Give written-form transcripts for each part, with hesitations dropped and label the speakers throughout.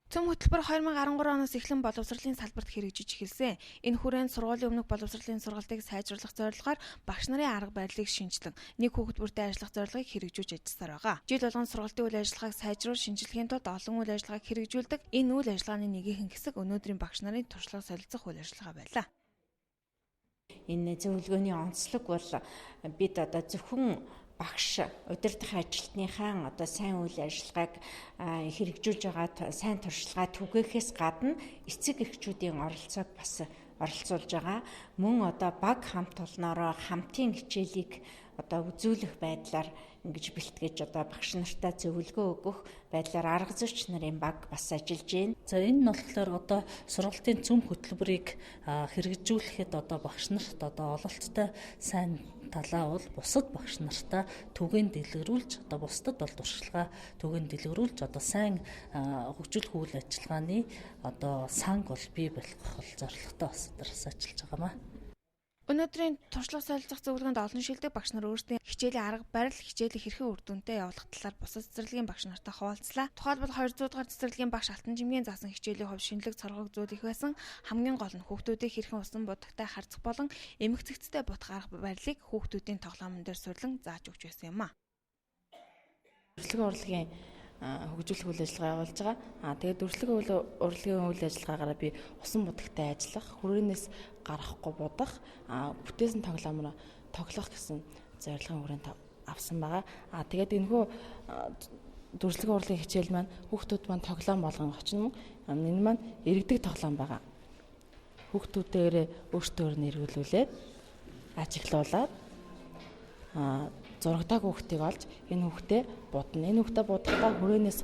Speaker 1: Цөм хөтөлбөр 2013 оноос эхлэн боловсролын салбарт хэрэгжиж эхэлсэн. Энэ хүрээнд сургуулийн өмнөх боловсролын сургалтыг сайжруулах зорилгоор багш нарын арга барилыг шинжилэн нэг хүүхдбүртэй ажиллах зорилгыг хэрэгжүүлж ажилласаар байгаа. Жил болгон сургалтын үйл ажиллагааг сайжруулж шинжилэхийн тулд олон үйл ажиллагааг хэрэгжүүлдэг. Энэ үйл ажиллагааны нэгэн хэсэг өнөөдрийн багш нарын туршлага солилцох үйл ажиллагаа байлаа.
Speaker 2: Энэ зөвлөгөөний онцлог бол бид одоо зөвхөн багш удирдах ажилтныхаа одоо сайн үйл ажиллагааг хэрэгжүүлж байгаа сайн туршлагаа түгээхээс гадна эцэг эхчүүдийн оролцоог бас оролцуулж байгаа. Мөн одоо баг хамт олноороо хамтын хичээлийг одоо үзүүлэх байдлаар ингэж бэлтгэж одоо багш нартаа зөвлөгөө өгөх байдлаар арга зүйч нарын баг бас ажиллаж байна.
Speaker 3: За энэ нь болохоор одоо сургалтын цөм хөтөлбөрийг хэрэгжүүлэхэд одоо багш нарт одоо ололттой сайн талаа бол бусад багш нартаа түгээн дэлгэрүүлж одоо бусдад бол туршлагаа түгээн дэлгэрүүлж одоо сайн хөгжүүлэх үйл ажиллагааны одоо санг бол бий болгох зорилготой бас ажиллаж байгаамаа.
Speaker 1: Өнөөдрийн туршлага солилцох зөвлөгөөнд олон шилдэг багш нар өөрсдийн хичээлийн арга барил, хичээлийг хэрхэн үр дүнтэй явуулах талаар бусад цэцэрлэгийн багш нартай хуваалцлаа. Тухайлбал 200 дугаар цэцэрлэгийн багш Алтан Жимгийн заасан хичээлийн хувьд шинэлэг цоргог зөөлөх байсан. Хамгийн гол нь хүүхдүүдийг хэрхэн усан будагтай харьцах болон эмх цэгцтэй будах арга барилыг хүүхдүүдийн тоглоомн дээр сурлан зааж өгч байсан юм а.
Speaker 4: Төрөлхтөн урлагийн хөгжүүлэх үйл ажиллагаа явуулж байгаа. Тэгээд төрөлхтөн урлагийн үйл ажиллагаагаараа би усан будагтай ажиллах, хүрээнээс гарахгүй будах, бүтээсэн тоглоомоор тоглох гэсэн зорилгын хүрээнд авсан байгаа. Тэгээд энэхүү төрөлхтөн урлагийн хичээл маань хүүхдүүд маань тоглоом болгон очно. Энэ маань иргэдэг тоглоом байгаа. Хүүхдүүдээрээ өөртөө нэрвүүлүүлээд ажиглуулад зурагтай хүүхдийг олж энэ хүүхдээ будна. Энэ хүүхдээ будахдаа хүрээнээс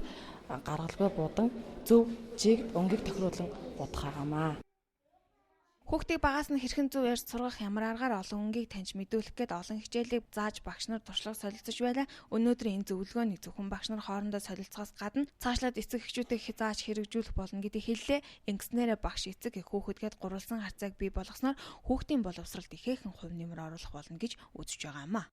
Speaker 4: гаргалгүй будан зөв жиг өнгийг тохируулан будах хагаамаа.
Speaker 1: Хүүхдийг багаас нь хэрхэн зөв ярьж сургах ямар аргаар олон өнгийг таньж мэдүүлэх гээд олон хичээлийг зааж багш нар туршлага солилцож байлаа. Өнөөдөр энэ зөвлөгөөнийг зөвхөн багш нар хоорондоо солилцохоос гадна цаашлаад эцэг эхчүүдийг зааж хэрэгжүүлэх болно гэдгийг хэллээ. Ингэснээрээ багш эцэг эх хүүхэд гээд гурвалсан харьцааг бий болгосноор хүүхдийн боловсролд ихээхэн хувь нэмэр оруулах болно гэж үзэж байгаа юм а.